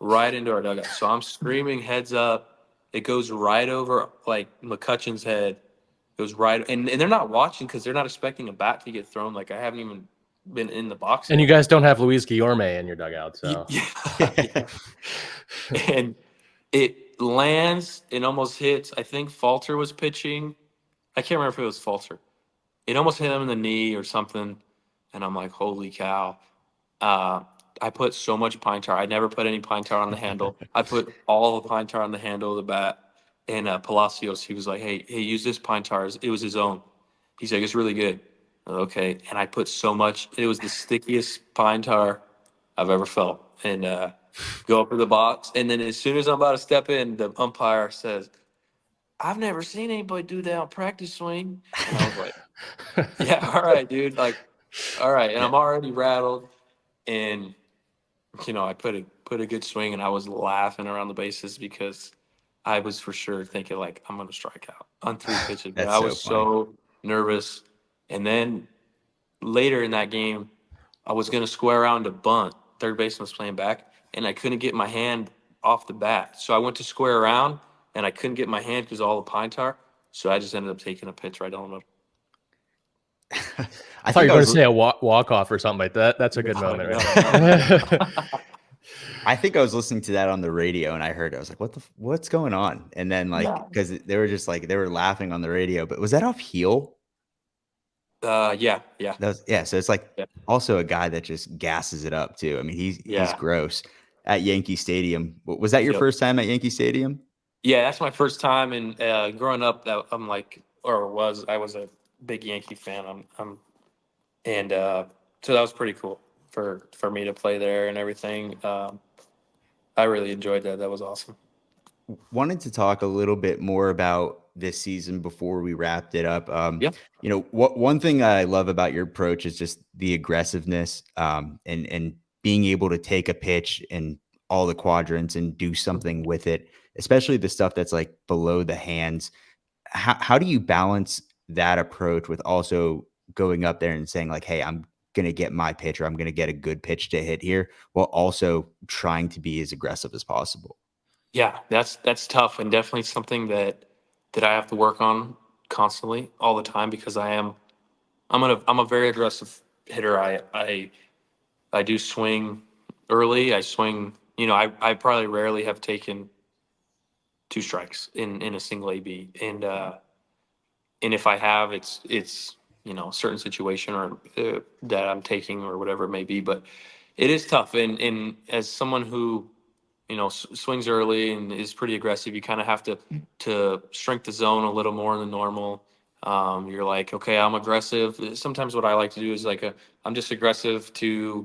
right into our dugout. So I'm screaming heads up. It goes right over like McCutcheon's head. It goes right, and they're not watching because they're not expecting a bat to get thrown. Like I haven't even been in the box. And you guys don't have Luis Guillorme in your dugout, so Yeah. And it lands and almost hits. I think Falter was pitching. I can't remember if it was Falter. It almost hit him in the knee or something. And I'm like, holy cow. I put so much pine tar. I never put any pine tar on the handle. I put all the pine tar on the handle of the bat. And Palacios, he was like, hey, use this pine tar. It was his own. He's like, it's really good. Okay. And I put so much. It was the stickiest pine tar I've ever felt. And go up to the box. And then as soon as I'm about to step in, the umpire says, I've never seen anybody do that on practice swing. And I was like, yeah, all right, dude. Like, all right. And I'm already rattled. And, I put a good swing and I was laughing around the bases because I was for sure thinking like, I'm going to strike out on 3 pitches. But I was so nervous. And then later in that game, I was going to square around to bunt. Third baseman was playing back and I couldn't get my hand off the bat. So I went to square around and I couldn't get my hand because of all the pine tar. So I just ended up taking a pitch right down the middle. I thought you were going to say a walk off or something like that. That's a good moment. Right? I think I was listening to that on the radio and I heard, I was like, what's going on? And then because they were just like, they were laughing on the radio, but was that off heel? Yeah. So it's like also a guy that just gasses it up too. I mean, he's gross at Yankee Stadium. Was that your first time at Yankee Stadium? Yeah, that's my first time. And growing up, I'm like, I was a big Yankee fan. So that was pretty cool for me to play there and everything. I really enjoyed that. That was awesome. Wanted to talk a little bit more about this season before we wrapped it up. One thing I love about your approach is just the aggressiveness, and being able to take a pitch in all the quadrants and do something with it, especially the stuff that's like below the hands. How do you balance that approach with also going up there and saying like, hey, I'm going to get my pitch, or I'm going to get a good pitch to hit here, while also trying to be as aggressive as possible? Yeah, that's tough, and definitely something that I have to work on constantly all the time because I'm a very aggressive hitter. I do swing early. I swing, I probably rarely have taken 2 strikes in a single AB. And if I have, it's a certain situation or that I'm taking or whatever it may be, but it is tough. And as someone who, swings early and is pretty aggressive, you kind of have to shrink the zone a little more than normal. You're like, okay, I'm aggressive. Sometimes what I like to do is I'm just aggressive to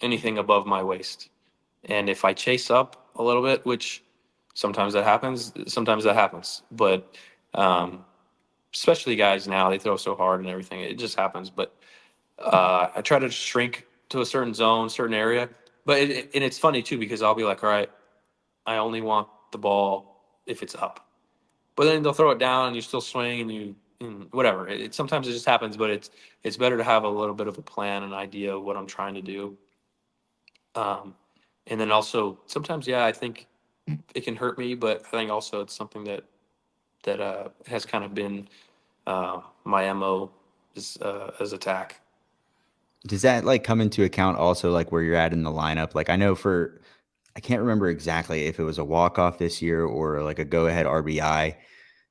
anything above my waist. And if I chase up a little bit, which sometimes that happens, but especially guys now, they throw so hard and everything, it just happens. But I try to shrink to a certain zone, certain area. But and it's funny too because I'll be like, all right, I only want the ball if it's up. But then they'll throw it down and you still swing and whatever. Sometimes it just happens, but it's better to have a little bit of a plan, an idea of what I'm trying to do. And then also sometimes, yeah, I think it can hurt me, but I think also it's something that has kind of been my MO is as attack. Does that like come into account also like where you're at in the lineup? Like I know I can't remember exactly if it was a walk-off this year or like a go-ahead RBI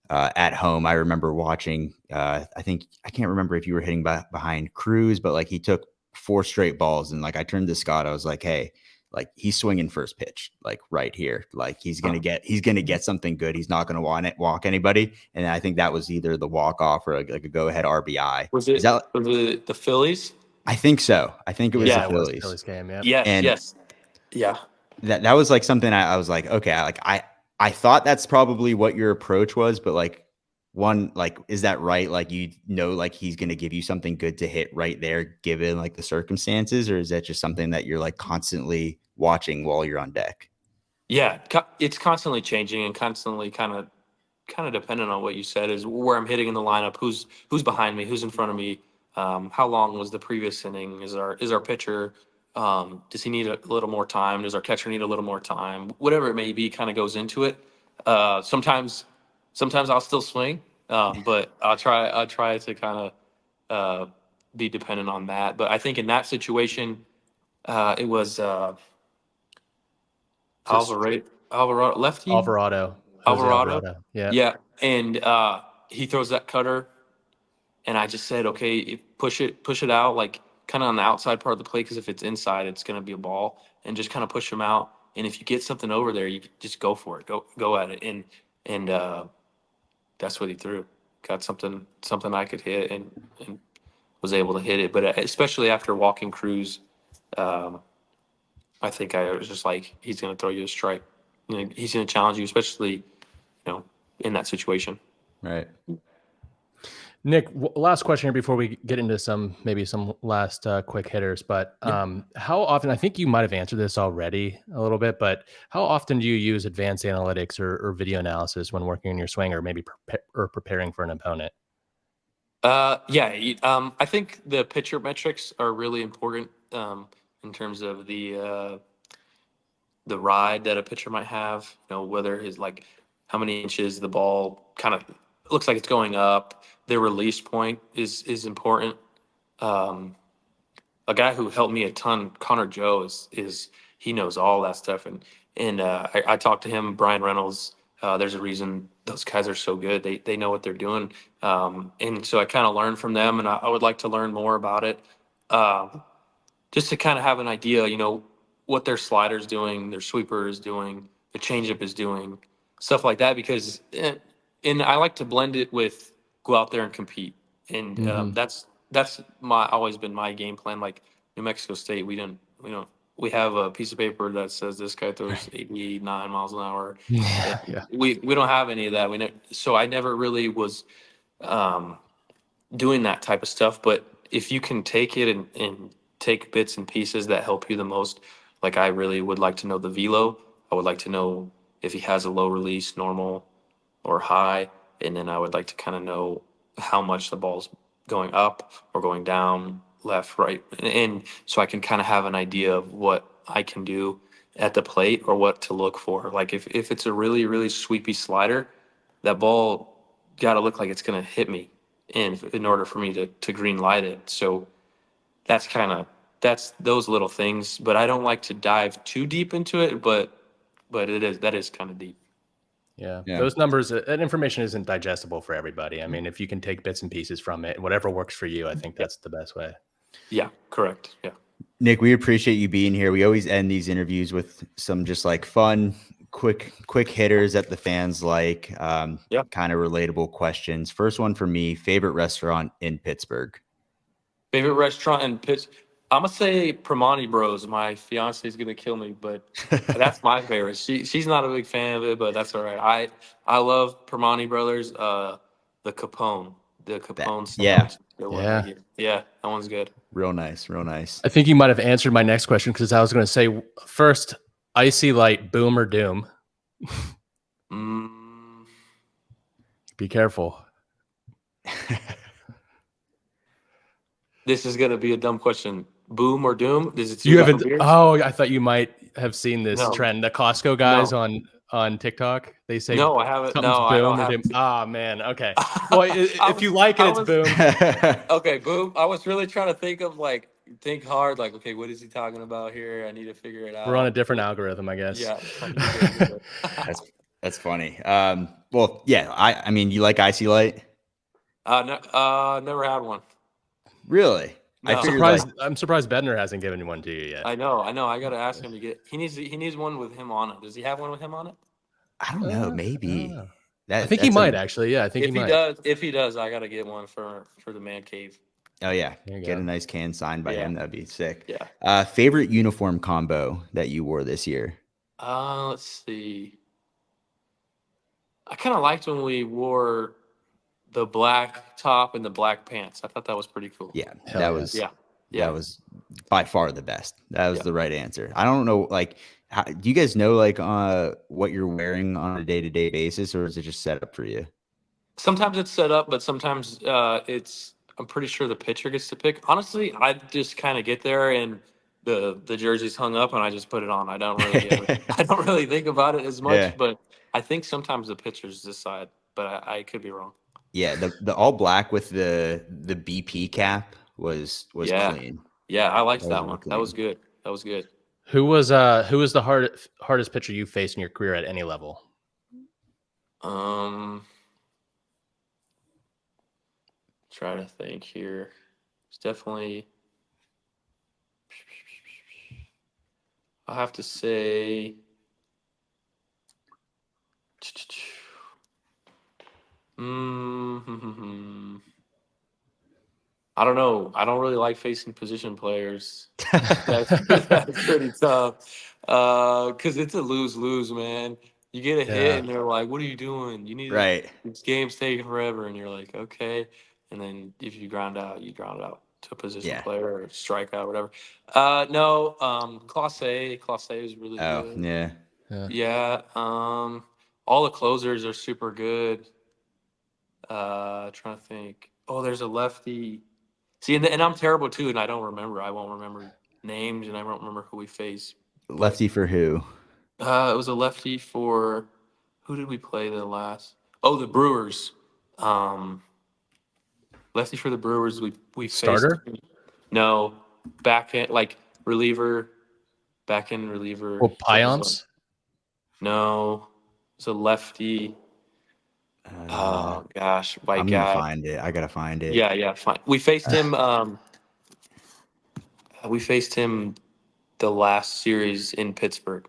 at home. I remember watching, I think, I can't remember if you were hitting behind Cruz, but like he took 4 straight balls. And like I turned to Scott, I was like, hey, like he's swinging first pitch, like right here. Like he's going to get something good. He's not going to walk anybody. And I think that was either the walk-off or like a go-ahead RBI. Was it the Phillies? I think so. I think it was the It was the Phillies. Phillies game. Yeah. Yes. And yes. Yeah. That was like something I was like, okay, I thought that's probably what your approach was, but like is that right? Like, like he's going to give you something good to hit right there, given like the circumstances, or is that just something that you're like constantly watching while you're on deck? Yeah. It's constantly changing and constantly kind of dependent on what you said is where I'm hitting in the lineup, who's behind me, who's in front of me. How long was the previous inning? Is our pitcher, does he need a little more time? Does our catcher need a little more time? Whatever it may be kind of goes into it. Sometimes I'll still swing, but I'll try to kind of be dependent on that. But I think in that situation, it was Alvarado lefty. Jose Alvarado. Yeah. Yeah. And he throws that cutter. And I just said, okay, push it out, like kind of on the outside part of the plate, because if it's inside, it's going to be a ball, and just kind of push him out. And if you get something over there, you just go for it, go at it, and that's what he threw. Got something I could hit, and was able to hit it. But especially after walking Cruz, I think I was just like, he's going to throw you a strike. He's going to challenge you, especially in that situation. Right. Nick, last question here before we get into some last quick hitters. But how often, I think you might have answered this already a little bit, but how often do you use advanced analytics or video analysis when working on your swing or maybe preparing for an opponent? I think the pitcher metrics are really important in terms of the ride that a pitcher might have, whether his like how many inches the ball kind of looks like it's going up. Their release point is important. A guy who helped me a ton, Connor Joe, is he knows all that stuff. And I talked to him, Brian Reynolds. There's a reason those guys are so good. They know what they're doing. And so I kind of learned from them, and I would like to learn more about it. Just to kind of have an idea, what their slider's doing, their sweeper is doing, the changeup is doing, stuff like that. Because and I like to blend it with go out there and compete, and that's always been my game plan. Like New Mexico State, we have a piece of paper that says this guy throws 89 miles an hour. Yeah. We don't have any of that. So I never really was doing that type of stuff. But if you can take it and take bits and pieces that help you the most, like I really would like to know the velo. I would like to know if he has a low release, normal, or high, and then I would like to kind of know how much the ball's going up or going down, left, right, and so I can kind of have an idea of what I can do at the plate or what to look for. Like if it's a really, really sweepy slider, that ball got to look like it's going to hit me in order for me to green light it. So that's those little things, but I don't like to dive too deep into it, but that is kind of deep. Yeah. Those numbers, that information isn't digestible for everybody. I mean, if you can take bits and pieces from it, whatever works for you, I think that's the best way. Yeah, correct. Yeah. Nick, we appreciate you being here. We always end these interviews with some just like fun, quick hitters that the fans like, kind of relatable questions. First one for me, favorite restaurant in Pittsburgh? Favorite restaurant in Pittsburgh? I'm going to say Primani Bros. My fiance is going to kill me, but that's my favorite. She's not a big fan of it, but that's all right. I love Primani Brothers, the Capone. the Capone yeah. sandwich. Good one right here. Yeah, that one's good. Real nice, real nice. I think you might have answered my next question because I was going to say first, icy light, boom or doom. Be careful. This is gonna be a dumb question. Boom or doom? Is it You haven't? Oh, I thought you might have seen this trend. The Costco guys on TikTok, they say no, I haven't. something's No, I boom don't or have. doom. Ah, man. Okay. Well, if you like it, it's boom. Okay, boom. I was really trying to think hard. Like, okay, what is he talking about here? I need to figure it out. We're on a different algorithm, I guess. Yeah. That's funny. Well, yeah. I mean, you like icy light? No, never had one. Really? No. I'm surprised Bantr hasn't given one to you yet. I know. I gotta ask him to get. He needs one with him on it. Does he have one with him on it? I don't know. Maybe. I think he might actually. Yeah, I think if he might. If he does, I gotta get one for the man cave. Oh yeah, get a nice can signed by him. That'd be sick. Yeah. Favorite uniform combo that you wore this year? Let's see. I kind of liked when we wore the black top and the black pants. I thought that was pretty cool. Yeah, that was that was by far the best. That was the right answer. I don't know, like, do you guys know like what you're wearing on a day-to-day basis, or is it just set up for you? Sometimes it's set up, but sometimes I'm pretty sure the pitcher gets to pick. Honestly, I just kind of get there and the jersey's hung up and I just put it on. I don't really think about it as much, but I think sometimes the pitchers decide, but I could be wrong. Yeah, the all black with the BP cap was clean. Yeah, I liked that one. That was good. Who was the hardest pitcher you faced in your career at any level? Try to think here. It's definitely. I'll have to say. I don't know. I don't really like facing position players. That's pretty tough. Because it's a lose-lose, man. You get a hit and they're like, "What are you doing? You need this game's taking forever." And you're like, "Okay." And then if you ground out, you ground out to a position player or strikeout or whatever. No, Class A is really good. Yeah. All the closers are super good. Trying to think. Oh, there's a lefty. See, and I'm terrible too, and I don't remember. I won't remember names, and I won't remember who we faced. Lefty for who? It was a lefty for who did we play the last? Oh, the Brewers. Lefty for the Brewers. We starter. Faced, no, back end reliever. Back end reliever. Well, Pions. No, it's a lefty. Oh gosh, white I'm guy. gonna find it. I gotta find it. Yeah, fine. We faced him. We faced him the last series in Pittsburgh.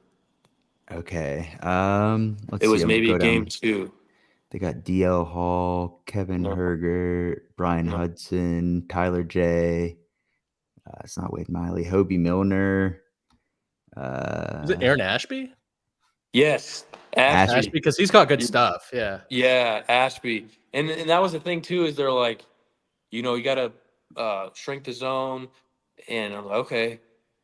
Okay. Let's see. It was maybe game 2. They got DL Hall, Kevin Herger, Brian Hudson, Tyler J. It's not Wade Miley. Hobie Milner. Is it Aaron Ashby? Yes, Ashby, because he's got good stuff. Yeah, Ashby, and that was the thing too. Is they're like, you gotta shrink the zone, and I'm like, okay.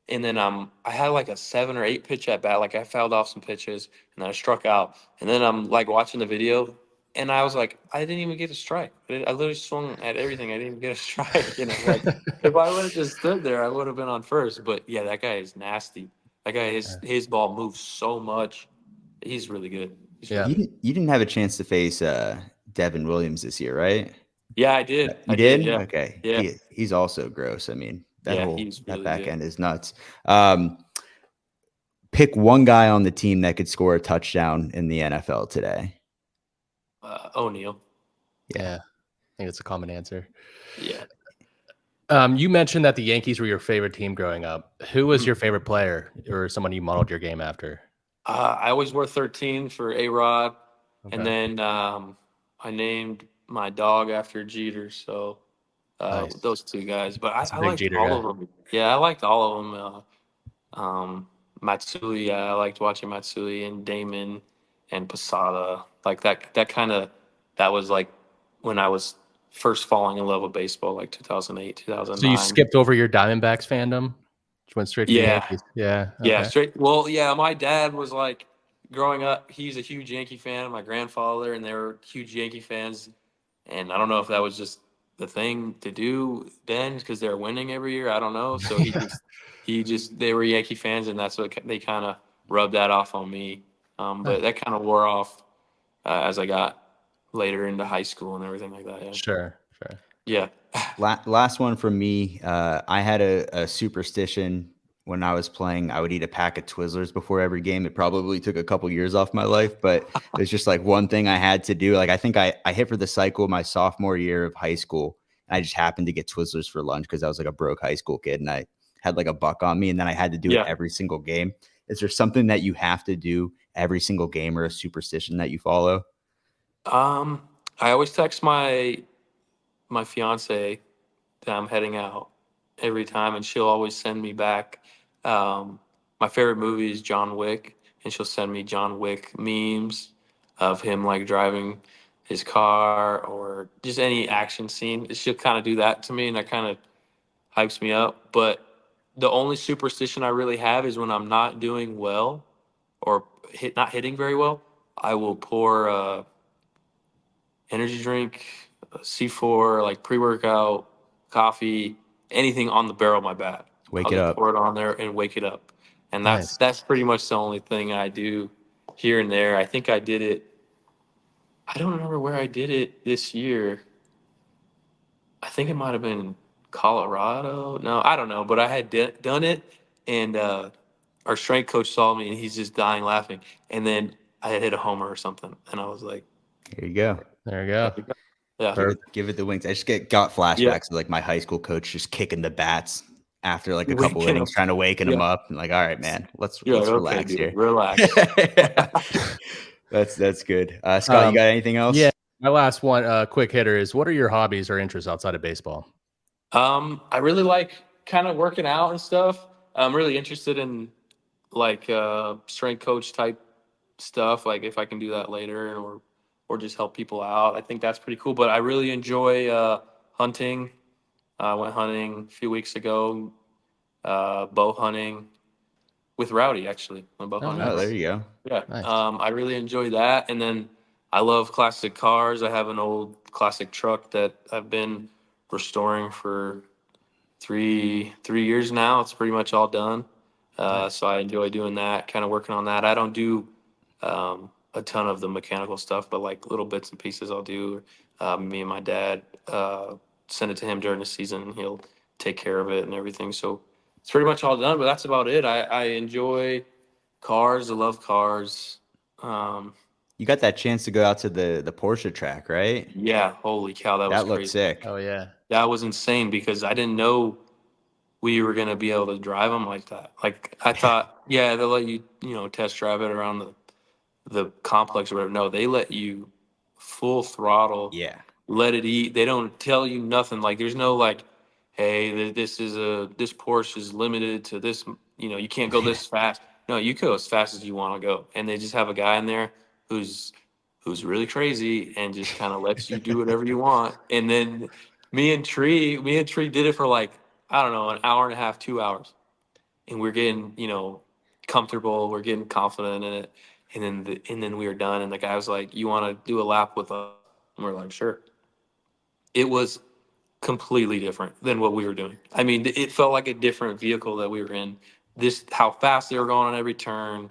And then I had like a 7 or 8 pitch at bat. Like I fouled off some pitches and then I struck out. And then I'm like watching the video and I was like, I didn't even get a strike. I literally swung at everything. I didn't even get a strike. Like if I would have just stood there, I would have been on first. But yeah, that guy is nasty. That guy, his ball moves so much. He's really good. You didn't have a chance to face Devin Williams this year, right? Yeah, I did. You did? Yeah. Okay. Yeah. He's also gross. I mean, that back end is nuts. Pick one guy on the team that could score a touchdown in the NFL today. O'Neal. Yeah, I think it's a common answer. Yeah. You mentioned that the Yankees were your favorite team growing up. Who was your favorite player or someone you modeled your game after? I always wore 13 for A-Rod. Okay. And then I named my dog after Jeter. So nice. Those 2 guys. But I liked Jeter, all of them. Yeah, I liked all of them. Matsui, I liked watching Matsui and Damon and Posada. Like that was like when I was first falling in love with baseball, like 2008, 2009. So you skipped over your Diamondbacks fandom? You went straight to the Yankees? Yeah. Yeah, Okay. straight. Well, yeah, my dad was like, growing up, he's a huge Yankee fan. My grandfather, and they were huge Yankee fans. And I don't know if that was just the thing to do then because they're winning every year. I don't know. So they were Yankee fans, and that's what they kind of rubbed that off on me. But that kind of wore off as I got later into high school and everything like that. Yeah. Sure. Yeah. Last one from me. I had a superstition when I was playing. I would eat a pack of Twizzlers before every game. It probably took a couple years off my life, but it's just like one thing I had to do. Like I think I hit for the cycle my sophomore year of high school. I just happened to get Twizzlers for lunch because I was like a broke high school kid and I had like $1 on me, and then I had to do it every single game. Is there something that you have to do every single game or a superstition that you follow? I always text my fiance that I'm heading out every time, and she'll always send me back. My favorite movie is John Wick, and she'll send me John Wick memes of him like driving his car or just any action scene. She'll kind of do that to me, and that kind of hypes me up. But the only superstition I really have is when I'm not doing well or not hitting very well, I will pour energy drink, C4, like pre-workout, coffee, anything on the barrel of my bat. Wake I'll it just up. pour it on there and wake it up. And Nice. that's pretty much the only thing I do here and there. I think I did it. I don't remember where I did it this year. I think it might have been Colorado. No, I don't know. But I had done it, and our strength coach saw me, and he's just dying laughing. And then I had hit a homer or something, and I was like, Here you go. There you go. yeah. Give it the wings. I just got flashbacks of like my high school coach just kicking the bats after like a couple Waking innings, up. trying to waken him up. I'm like, all right, man, let's You're like, relax okay, dude, here. relax. That's good. Scott, you got anything else? Yeah. My last one, quick hitter is: what are your hobbies or interests outside of baseball? I really like kind of working out and stuff. I'm really interested in like strength coach type stuff. Like if I can do that later or just help people out, I think that's pretty cool. But I really enjoy hunting. I went hunting a few weeks ago, bow hunting with Rowdy actually. Went bow hunting. Oh, there you go. Yeah. Nice. I really enjoy that. And then I love classic cars. I have an old classic truck that I've been restoring for three years now. It's pretty much all done. So I enjoy doing that, kind of working on that. I don't do a ton of the mechanical stuff, but like little bits and pieces I'll do. Me and my dad send it to him during the season, and he'll take care of it and everything. So it's pretty much all done, but that's about it. I enjoy cars. I love cars. You got that chance to go out to the Porsche track, right? Yeah, holy cow, that was That looked crazy. sick. Oh yeah. That was insane because I didn't know we were gonna be able to drive them like that. Like I thought, yeah, they'll let you, test drive it around the complex or whatever. No, they let you full throttle. Yeah. Let it eat. They don't tell you nothing. Like there's no like, hey, this Porsche is limited to this. You can't go this fast. No, you go as fast as you want to go. And they just have a guy in there who's really crazy and just kind of lets you do whatever you want. And then me and Tree did it for like, I don't know, an hour and a half, 2 hours. And we're getting, comfortable. We're getting confident in it. And then we were done. And the guy was like, you want to do a lap with us? And we're like, sure. It was completely different than what we were doing. I mean, it felt like a different vehicle that we were in. How fast they were going on every turn,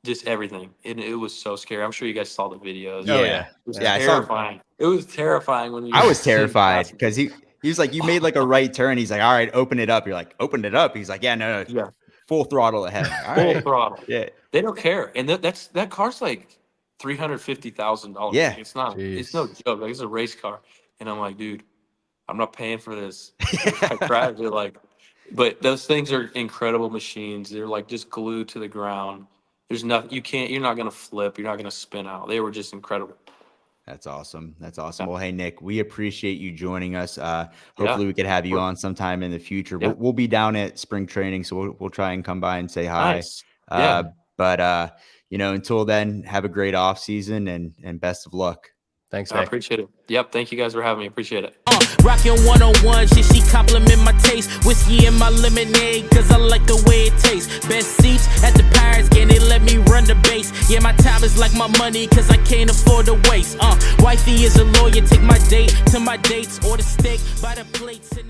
just everything. It was so scary. I'm sure you guys saw the videos. Yeah. It was Yeah, terrifying. It was terrifying when I was terrified because he was like, you made like a right turn. He's like, all right, open it up. You're like, open it up. He's like, yeah, no, Yeah. full throttle ahead. All Full right. throttle. Yeah. They don't care. And that car's like $350,000. Yeah. It's not. Jeez. It's no joke. Like it's a race car. And I'm like, dude, I'm not paying for this. I crashed it like, but those things are incredible machines. They're like just glued to the ground. There's nothing you're not gonna flip. You're not gonna spin out. They were just incredible. That's awesome. That's awesome. Yeah. Well, hey, Nick, we appreciate you joining us. Hopefully we could have you on sometime in the future. Yeah. We'll be down at spring training, so we'll try and come by and say hi. Nice. Yeah. But until then, have a great off season and best of luck. Thanks, I Nick. appreciate it. Yep. Thank you guys for having me. Appreciate it. Rockin' 101, she compliment my taste. Whiskey in my lemonade, cause I like the way it tastes. Best seats at the Pirates game, they let me run the base. Yeah, my time is like my money, cause I can't afford to waste. Wifey is a lawyer, take my date to my dates, or the steak by the plates. And